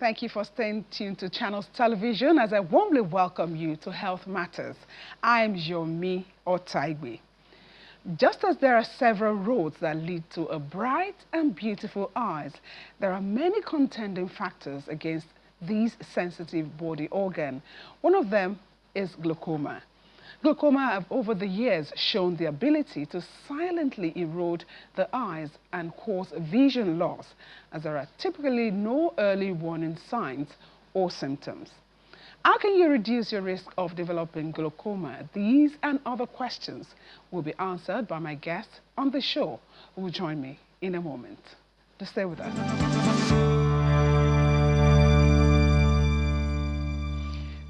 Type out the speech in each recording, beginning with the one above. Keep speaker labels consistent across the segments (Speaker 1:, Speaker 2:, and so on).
Speaker 1: Thank you for staying tuned to Channels Television as I warmly welcome you to Health Matters. I'm Yomi Otaigbe. Just as there are several roads that lead to a bright and beautiful eyes, there are many contending factors against these sensitive body organ. One of them is glaucoma. Glaucoma have over the years shown the ability to silently erode the eyes and cause vision loss, as there are typically no early warning signs or symptoms. How can you reduce your risk of developing glaucoma? These and other questions will be answered by my guest on the show, who will join me in a moment. To stay with us.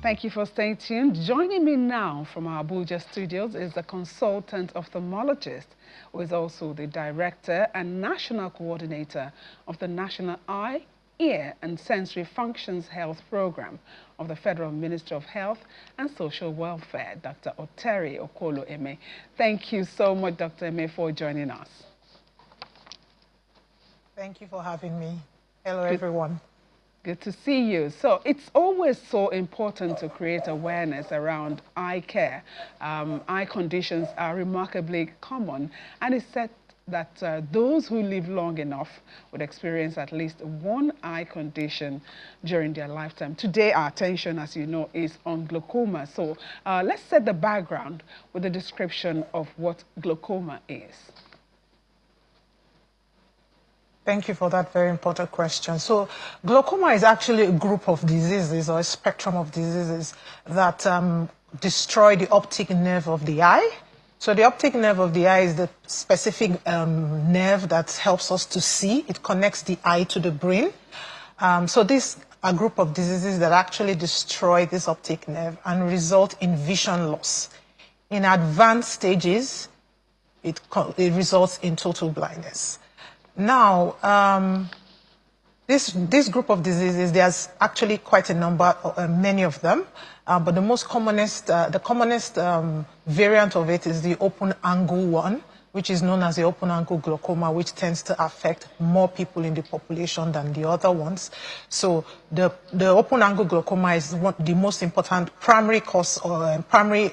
Speaker 1: Thank you for staying tuned. Joining me now from our Abuja studios is the consultant ophthalmologist, who is also the director and national coordinator of the National Eye, Ear and Sensory Functions Health Program of the Federal Ministry of Health and Social Welfare, Dr. Oteri Okolo-Eme. Thank you so much, Dr. Eme, for joining us.
Speaker 2: Thank you for having me. Hello, everyone.
Speaker 1: Good to see you. So it's always so important to create awareness around eye care. Eye conditions are remarkably common, and it's said that those who live long enough would experience at least one eye condition during their lifetime. Today, our attention, as you know, is on glaucoma. So let's set the background with a description of what glaucoma is.
Speaker 2: Thank you for that very important question. So glaucoma is actually a group of diseases or a spectrum of diseases that destroy the optic nerve of the eye. So the optic nerve of the eye is the specific nerve that helps us to see. It connects the eye to the brain. So this a group of diseases that actually destroy this optic nerve and result in vision loss. In advanced stages, it results in total blindness. Now, this group of diseases, there's actually quite a number, many of them, but the commonest variant of it is the open angle one, which is known as the open angle glaucoma, which tends to affect more people in the population than the other ones. So the open angle glaucoma is the most important primary cause or primary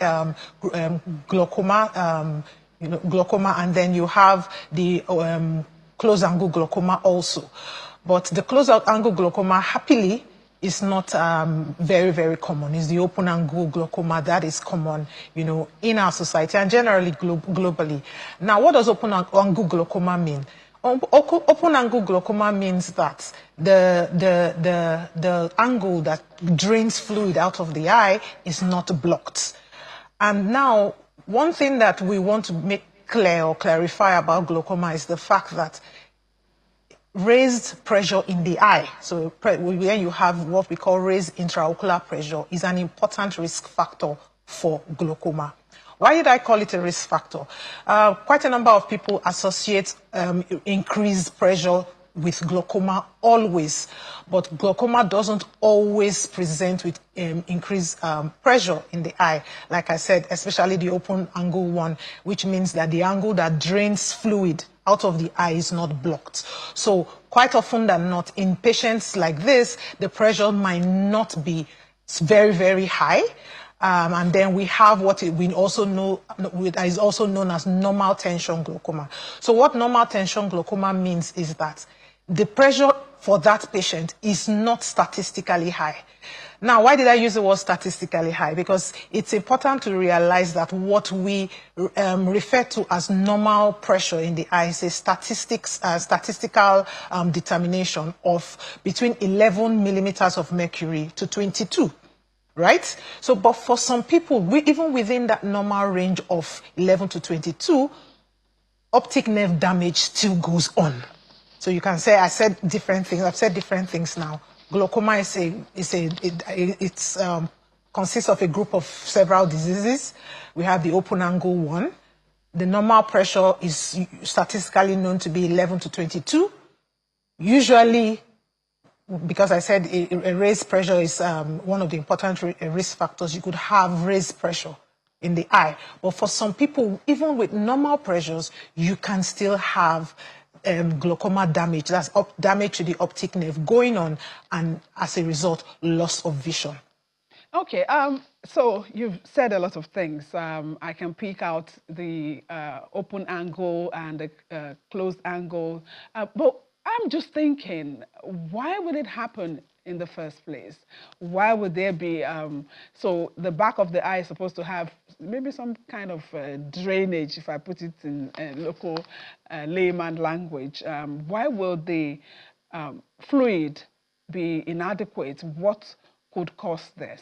Speaker 2: glaucoma, glaucoma, and then you have the close angle glaucoma also. But the close angle glaucoma, happily, is not very, very common. It's the open angle glaucoma that is common, in our society and generally globally. Now, what does open angle glaucoma mean? Open angle glaucoma means that the angle that drains fluid out of the eye is not blocked. And now, one thing that we want to make clear or clarify about glaucoma is the fact that raised pressure in the eye, so when you have what we call raised intraocular pressure, is an important risk factor for glaucoma. Why did I call it a risk factor? Quite a number of people associate increased pressure with glaucoma always, but glaucoma doesn't always present with increased pressure in the eye. Like I said, especially the open angle one, which means that the angle that drains fluid out of the eye is not blocked. So quite often than not, in patients like this, the pressure might not be very, very high. And then we have what we also know is also known as normal tension glaucoma. So what normal tension glaucoma means is that the pressure for that patient is not statistically high. Now, why did I use the word statistically high? Because it's important to realize that what we refer to as normal pressure in the eye is a statistical determination of between 11 millimeters of mercury to 22. Right? So, but for some people, even within that normal range of 11 to 22, optic nerve damage still goes on. So you can say, I've said different things now. Glaucoma consists of a group of several diseases. We have the open angle one. The normal pressure is statistically known to be 11 to 22. Usually, because I said a raised pressure is one of the important risk factors, you could have raised pressure in the eye. But for some people, even with normal pressures, you can still have glaucoma damage, that's damage to the optic nerve going on, and as a result, loss of vision.
Speaker 1: Okay, so you've said a lot of things. I can pick out the open angle and the closed angle, but I'm just thinking, why would it happen in the first place? Why would there be, so the back of the eye is supposed to have maybe some kind of drainage, if I put it in local layman language. Why will the fluid be inadequate? What could cause this?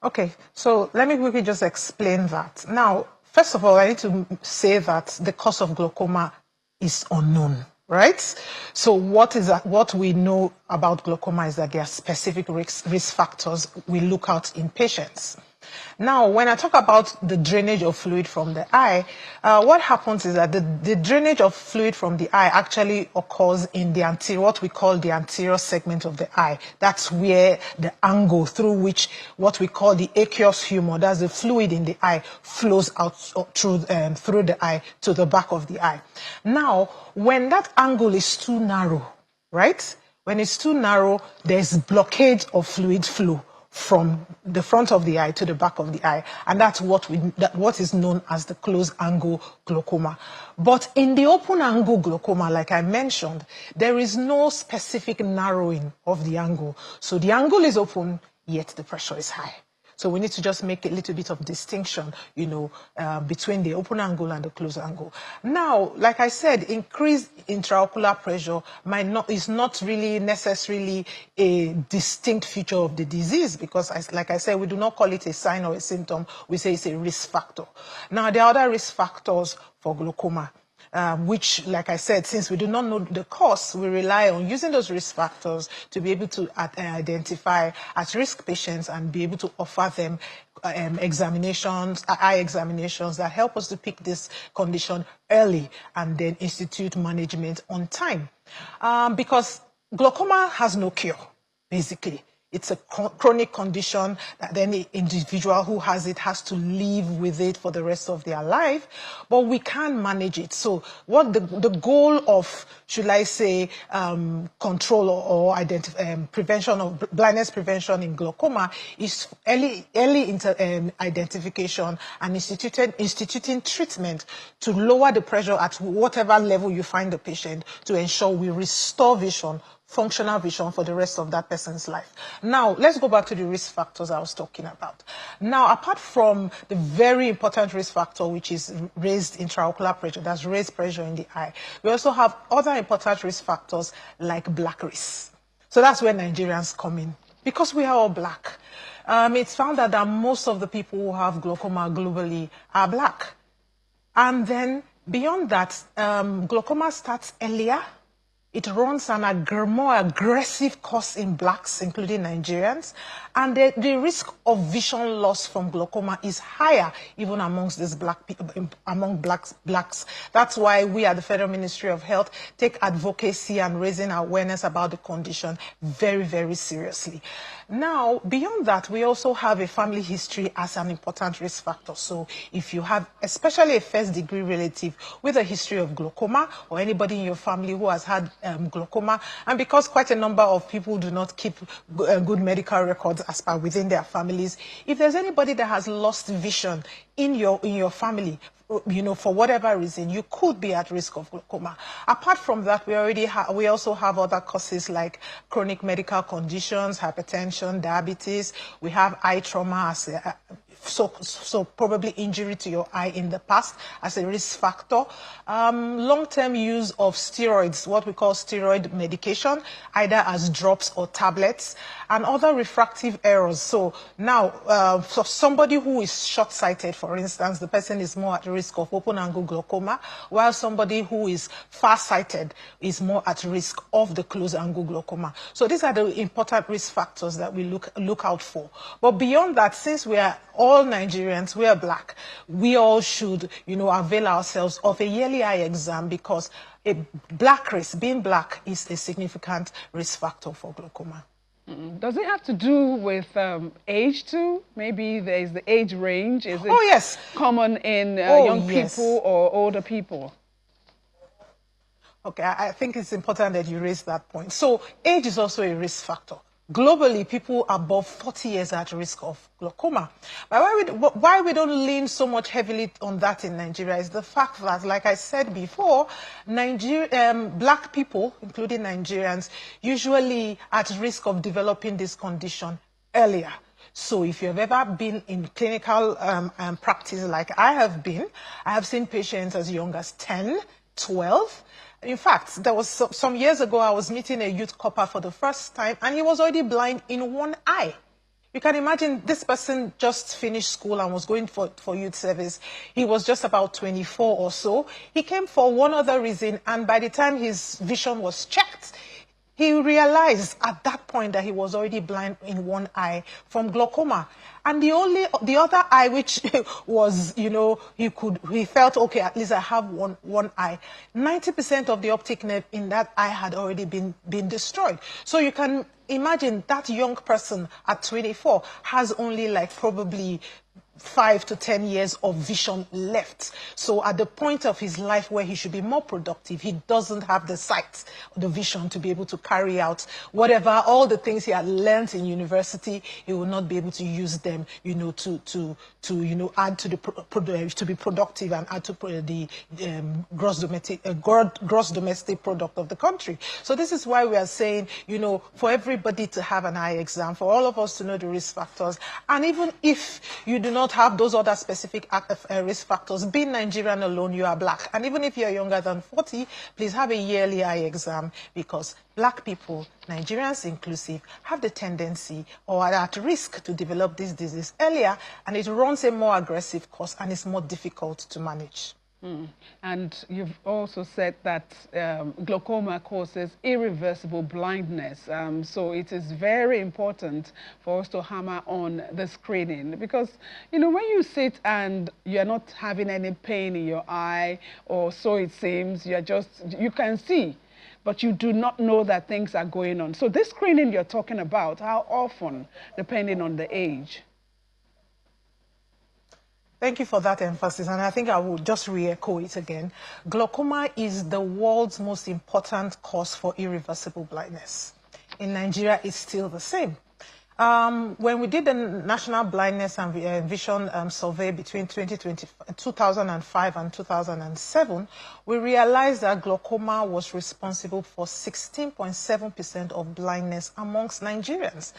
Speaker 2: Okay, so let me quickly just explain that. Now, first of all, I need to say that the cause of glaucoma is unknown, right? So what we know about glaucoma is that there are specific risk factors we look out in patients. Now, when I talk about the drainage of fluid from the eye, what happens is that the drainage of fluid from the eye actually occurs in the anterior, what we call the anterior segment of the eye. That's where the angle through which what we call the aqueous humor, that's the fluid in the eye, flows out through the eye to the back of the eye. Now, when that angle is too narrow, right? When it's too narrow, there's blockage of fluid flow from the front of the eye to the back of the eye, and that's what is known as the closed angle glaucoma. But in the open angle glaucoma, like I mentioned, there is no specific narrowing of the angle. So the angle is open, yet the pressure is high. So we need to just make a little bit of distinction, between the open angle and the closed angle. Now, like I said, increased intraocular pressure is not really necessarily a distinct feature of the disease, because, like I said, we do not call it a sign or a symptom. We say it's a risk factor. Now, there are other risk factors for glaucoma. Which, like I said, since we do not know the cause, we rely on using those risk factors to be able to identify at-risk patients and be able to offer them eye examinations that help us to pick this condition early and then institute management on time. Because glaucoma has no cure, basically. It's a chronic condition that any individual who has it has to live with it for the rest of their life, but we can manage it. So what the goal of, should I say, control or prevention of blindness prevention in glaucoma is early identification and instituting treatment to lower the pressure at whatever level you find the patient, to ensure we restore vision, functional vision, for the rest of that person's life. Now, let's go back to the risk factors I was talking about. Now, apart from the very important risk factor, which is raised intraocular pressure, that's raised pressure in the eye, we also have other important risk factors like black race. So that's where Nigerians come in, because we are all black. It's found that most of the people who have glaucoma globally are black. And then beyond that, glaucoma starts earlier. It runs an more aggressive course in blacks, including Nigerians, and the risk of vision loss from glaucoma is higher even amongst these black people, among blacks. That's why we at the Federal Ministry of Health take advocacy and raising awareness about the condition very, very seriously. Now, beyond that, we also have a family history as an important risk factor. So if you have especially a first-degree relative with a history of glaucoma, or anybody in your family who has had glaucoma, and because quite a number of people do not keep good medical records as per within their families, if there's anybody that has lost vision in your family, for whatever reason, you could be at risk of glaucoma. Apart from that, we also have other causes like chronic medical conditions, hypertension, diabetes. We have eye trauma as so probably injury to your eye in the past as a risk factor. Long-term use of steroids, what we call steroid medication, either as drops or tablets, and other refractive errors. So now, for somebody who is short-sighted, for instance, the person is more at risk of open-angle glaucoma, while somebody who is far-sighted is more at risk of the closed-angle glaucoma. So these are the important risk factors that we look out for. But beyond that, since we are all Nigerians, we are black, we all should, avail ourselves of a yearly eye exam, because a black race, being black, is a significant risk factor for glaucoma.
Speaker 1: Does it have to do with age too? Maybe there's the age range. Is it
Speaker 2: Oh, yes.
Speaker 1: common in young
Speaker 2: Yes.
Speaker 1: people or older people?
Speaker 2: Okay, I think it's important that you raise that point. So age is also a risk factor. Globally, people above 40 years are at risk of glaucoma. But why we don't lean so much heavily on that in Nigeria is the fact that, like I said before, black people, including Nigerians, usually at risk of developing this condition earlier. So if you've ever been in clinical practice like I have been, I have seen patients as young as 10, 12. In fact, there was some years ago, I was meeting a youth copper for the first time, and he was already blind in one eye. You can imagine this person just finished school and was going for youth service. He was just about 24 or so. He came for one other reason, and by the time his vision was checked, he realized at that point that he was already blind in one eye from glaucoma. And the other eye, which was, you know, he felt, okay, at least I have one eye. 90% of the optic nerve in that eye had already been destroyed. So you can imagine that young person at 24 has only like probably 5 to 10 years of vision left. So at the point of his life where he should be more productive, he doesn't have the sight, the vision to be able to carry out whatever, all the things he had learned in university, he will not be able to use them, you know, to add to to be productive and add to the gross domestic product of the country. So this is why we are saying, you know, for everybody to have an eye exam, for all of us to know the risk factors, and even if you do not have those other specific risk factors, being Nigerian alone, you are black. And even if you're younger than 40, please have a yearly eye exam, because black people, Nigerians inclusive, have the tendency or are at risk to develop this disease earlier, and it runs a more aggressive course and is more difficult to manage.
Speaker 1: And you've also said that glaucoma causes irreversible blindness. So it is very important for us to hammer on the screening, because, you know, when you sit and you're not having any pain in your eye, or so it seems, you can see, but you do not know that things are going on. So this screening you're talking about, how often, depending on the age?
Speaker 2: Thank you for that emphasis, and I think I will just re-echo it again. Glaucoma is the world's most important cause for irreversible blindness. In Nigeria, it's still the same. When we did the National Blindness and Vision Survey between 2005 and 2007, we realized that glaucoma was responsible for 16.7% of blindness amongst Nigerians.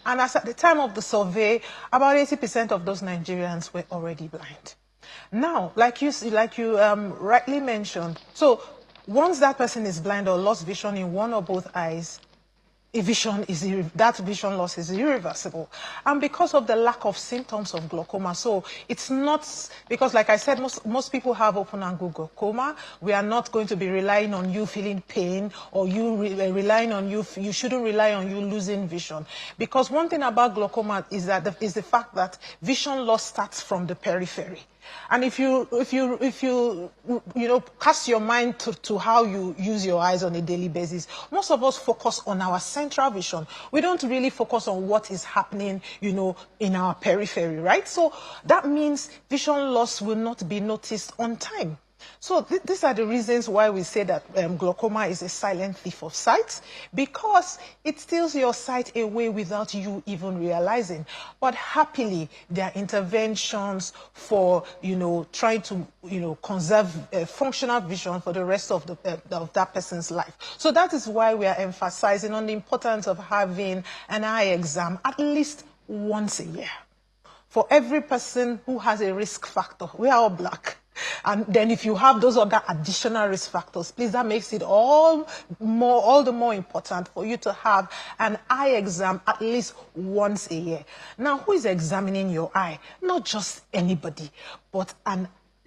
Speaker 2: And as at the time of the survey, about 80% of those Nigerians were already blind. Now, like you rightly mentioned, so once that person is blind or lost vision in one or both eyes, that vision loss is irreversible. And because of the lack of symptoms of glaucoma, so it's not, because like I said, most people have open angle glaucoma. We are not going to be relying on you feeling pain, or you relying on you shouldn't rely on you losing vision. Because one thing about glaucoma is the fact that vision loss starts from the periphery. And if you cast your mind to how you use your eyes on a daily basis, most of us focus on our central vision. We don't really focus on what is happening, you know, in our periphery, right? So that means vision loss will not be noticed on time. So these are the reasons why we say that glaucoma is a silent thief of sight, because it steals your sight away without you even realizing. But happily, there are interventions for, you know, trying to, you know, conserve functional vision for the rest of that person's life. So that is why we are emphasizing on the importance of having an eye exam at least once a year. For every person who has a risk factor, we are all black. And then if you have those other additional risk factors, please, that makes it all the more important for you to have an eye exam at least once a year. Now, who is examining your eye? Not just anybody, but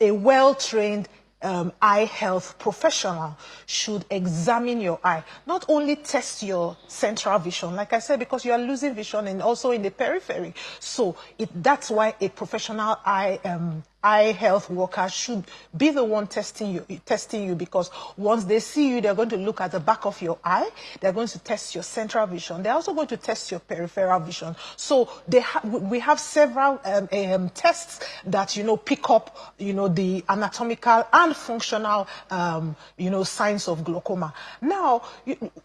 Speaker 2: a well-trained eye health professional should examine your eye. Not only test your central vision, like I said, because you are losing vision and also in the periphery. So that's why a professional eye eye health worker should be the one testing you, because once they see you, they're going to look at the back of your eye. They're going to test your central vision. They're also going to test your peripheral vision. So we have several tests that, pick up, the anatomical and functional, signs of glaucoma. Now,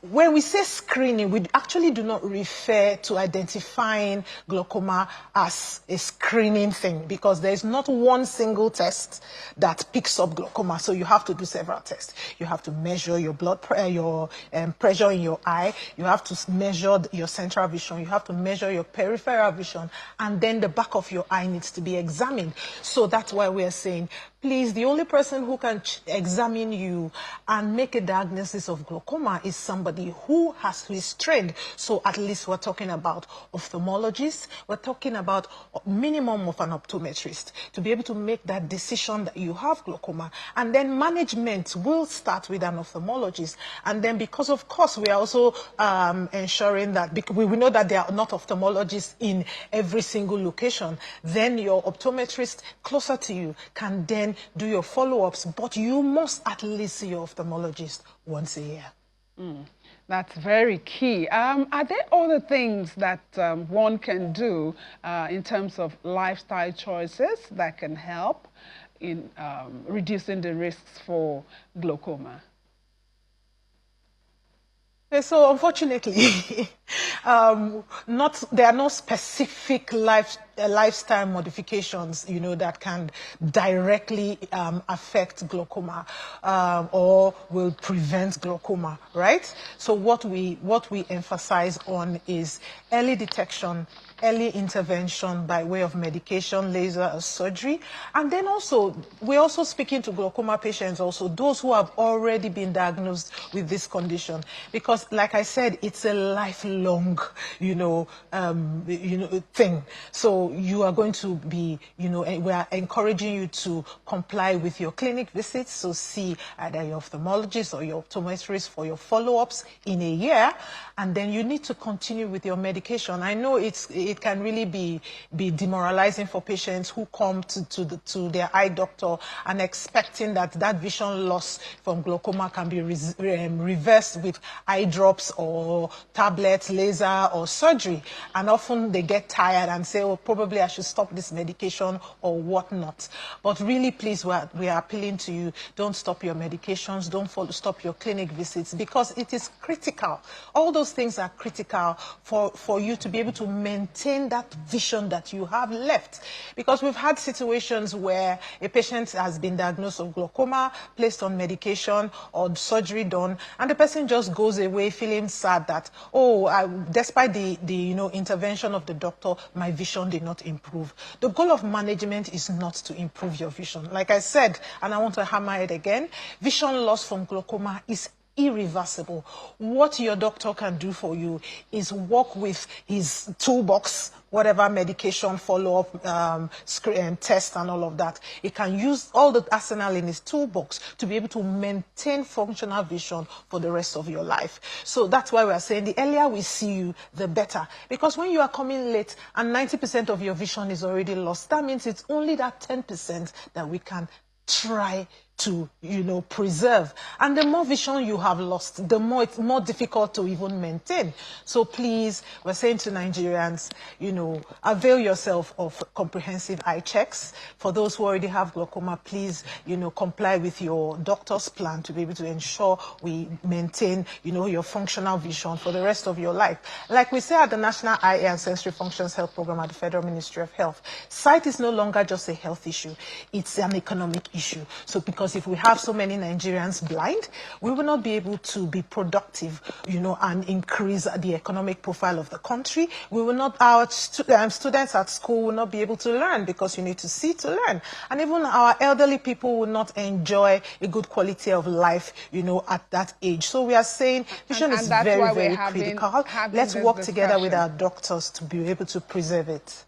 Speaker 2: when we say screening, we actually do not refer to identifying glaucoma as a screening thing, because there is not one single test that picks up glaucoma. So you have to do several tests. You have to measure your pressure in your eye. You have to measure your central vision. You have to measure your peripheral vision, and then the back of your eye needs to be examined. So that's why we are saying, please, the only person who can examine you and make a diagnosis of glaucoma is somebody who is trained. So at least we're talking about ophthalmologists. We're talking about minimum of an optometrist to be able to make that decision that you have glaucoma. And then management will start with an ophthalmologist. And then, because of course we are also ensuring that, because we know that there are not ophthalmologists in every single location, then your optometrist closer to you can then do your follow-ups, but you must at least see your ophthalmologist once a year.
Speaker 1: That's very key. Are there other things that one can do in terms of lifestyle choices that can help in reducing the risks for glaucoma?
Speaker 2: So unfortunately, there are no specific lifestyle modifications, that can directly affect glaucoma or will prevent glaucoma, right? So what we emphasize on is early detection, early intervention by way of medication, laser, or surgery. And then also, we're also speaking to glaucoma patients, also those who have already been diagnosed with this condition. Because, like I said, it's a lifelong, thing. So you are going to be, we are encouraging you to comply with your clinic visits. So see either your ophthalmologist or your optometrist for your follow-ups in a year. And then you need to continue with your medication. I know it can really be demoralizing for patients who come to their eye doctor and expecting that vision loss from glaucoma can be reversed with eye drops or tablets, laser, or surgery. And often they get tired and say, oh, probably I should stop this medication or whatnot. But really, please, we are appealing to you, don't stop your medications, don't stop your clinic visits, because it is critical. All those things are critical for you to be able to maintain that vision that you have left. Because we've had situations where a patient has been diagnosed with glaucoma, placed on medication or surgery done, and the person just goes away feeling sad that, despite the intervention of the doctor, my vision did not improve. The goal of management is not to improve your vision. Like I said, and I want to hammer it again, vision loss from glaucoma is irreversible. What your doctor can do for you is work with his toolbox, whatever medication, follow-up, test and all of that. He can use all the arsenal in his toolbox to be able to maintain functional vision for the rest of your life. So that's why we are saying the earlier we see you, the better. Because when you are coming late and 90% of your vision is already lost, that means it's only that 10% that we can try to, preserve. And the more vision you have lost, the more it's more difficult to even maintain. So please, we're saying to Nigerians, avail yourself of comprehensive eye checks. For those who already have glaucoma, please, comply with your doctor's plan to be able to ensure we maintain, your functional vision for the rest of your life. Like we say at the National Eye and Sensory Functions Health Program at the Federal Ministry of Health, sight is no longer just a health issue. It's an economic issue. So because if we have so many Nigerians blind, we will not be able to be productive, and increase the economic profile of the country. We will not, our students at school will not be able to learn, because you need to see to learn. And even our elderly people will not enjoy a good quality of life, at that age. So we are saying vision is very, very critical. Let's work together with our doctors to be able to preserve it.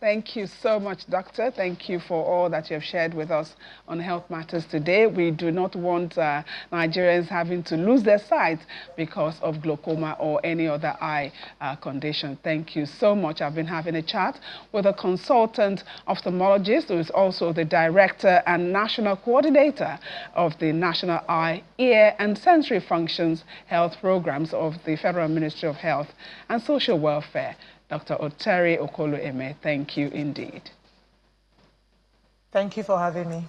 Speaker 1: Thank you so much, Doctor. Thank you for all that you have shared with us on Health Matters today. We do not want Nigerians having to lose their sight because of glaucoma or any other eye condition. Thank you so much. I've been having a chat with a consultant ophthalmologist who is also the director and national coordinator of the National Eye, Ear and Sensory Functions Health Programs of the Federal Ministry of Health and Social Welfare. Dr. Oteri Okolo-Eme, thank you indeed.
Speaker 2: Thank you for having me.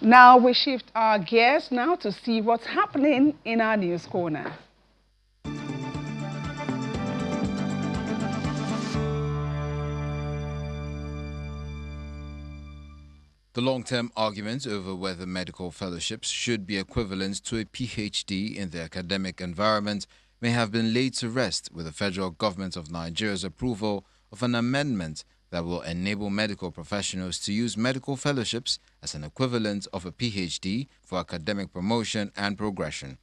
Speaker 1: Now we shift our gears now to see what's happening in our news corner.
Speaker 3: The long-term argument over whether medical fellowships should be equivalent to a PhD in the academic environment may have been laid to rest with the federal government of Nigeria's approval of an amendment that will enable medical professionals to use medical fellowships as an equivalent of a PhD for academic promotion and progression.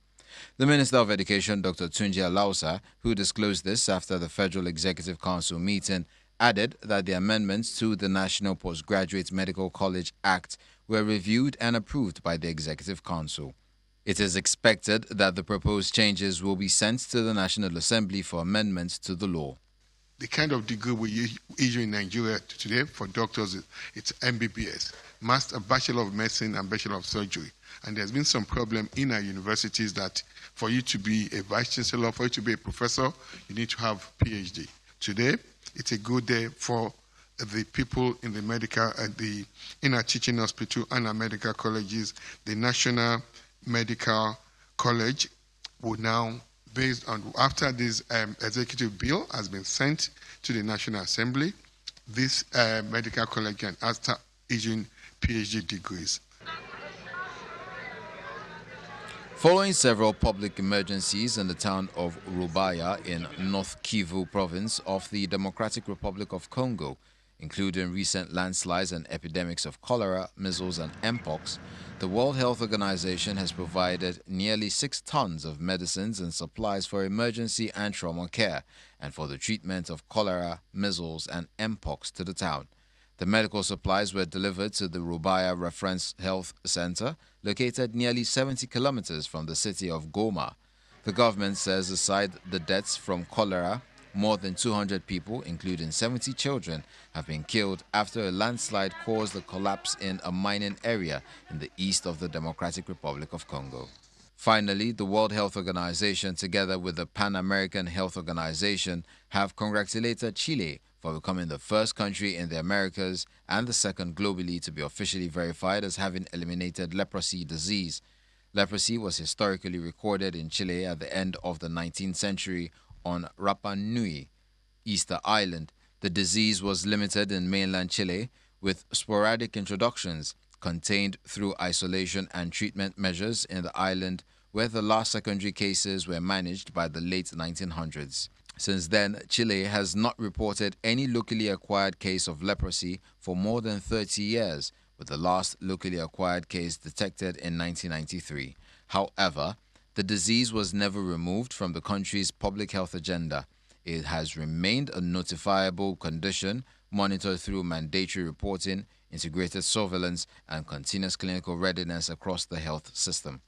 Speaker 3: The Minister of Education, Dr. Tunji Alausa, who disclosed this after the Federal Executive Council meeting, added that the amendments to the National Postgraduate Medical College Act were reviewed and approved by the Executive Council. It is expected that the proposed changes will be sent to the National Assembly for amendments to the law.
Speaker 4: The kind of degree we issue in Nigeria today for doctors, it's MBBS, Master Bachelor of Medicine and Bachelor of Surgery. And there's been some problem in our universities that for you to be a vice chancellor, for you to be a professor, you need to have PhD. Today, it's a good day for the people in the medical, in our teaching hospital and our medical colleges. The National Medical College will now, based on, after this executive bill has been sent to the National Assembly, this medical college can start issuing PhD degrees.
Speaker 3: Following several public emergencies in the town of Rubaya in North Kivu province of the Democratic Republic of Congo, including recent landslides and epidemics of cholera, measles and mpox, the World Health Organization has provided nearly 6 tons of medicines and supplies for emergency and trauma care and for the treatment of cholera, measles and mpox to the town. The medical supplies were delivered to the Rubaya Reference Health Center, located nearly 70 kilometers from the city of Goma. The government says aside the deaths from cholera, more than 200 people, including 70 children, have been killed after a landslide caused a collapse in a mining area in the east of the Democratic Republic of Congo. Finally, the World Health Organization, together with the Pan-American Health Organization, have congratulated Chile for becoming the first country in the Americas and the second globally to be officially verified as having eliminated leprosy disease. Leprosy was historically recorded in Chile at the end of the 19th century on Rapa Nui, Easter Island. The disease was limited in mainland Chile, with sporadic introductions contained through isolation and treatment measures in the island, where the last secondary cases were managed by the late 1900s. Since then, Chile has not reported any locally acquired case of leprosy for more than 30 years, with the last locally acquired case detected in 1993. However, the disease was never removed from the country's public health agenda. It has remained a notifiable condition, monitored through mandatory reporting, integrated surveillance, and continuous clinical readiness across the health system.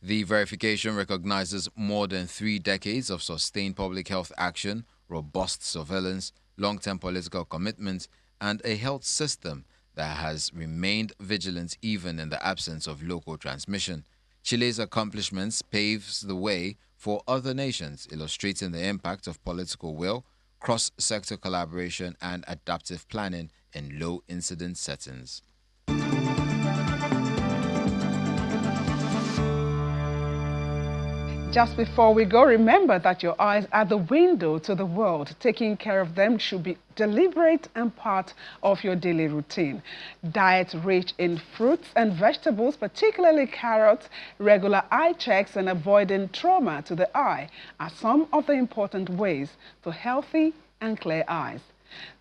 Speaker 3: The verification recognizes more than 3 decades of sustained public health action, robust surveillance, long-term political commitment, and a health system that has remained vigilant even in the absence of local transmission. Chile's accomplishments paves the way for other nations, illustrating the impact of political will, cross-sector collaboration, and adaptive planning in low-incident settings.
Speaker 1: Just before we go, remember that your eyes are the window to the world. Taking care of them should be deliberate and part of your daily routine. Diet rich in fruits and vegetables, particularly carrots, regular eye checks, and avoiding trauma to the eye are some of the important ways to healthy and clear eyes.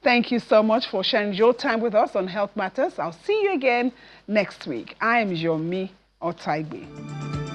Speaker 1: Thank you so much for sharing your time with us on Health Matters. I'll see you again next week. I am Yomi Otaigbe.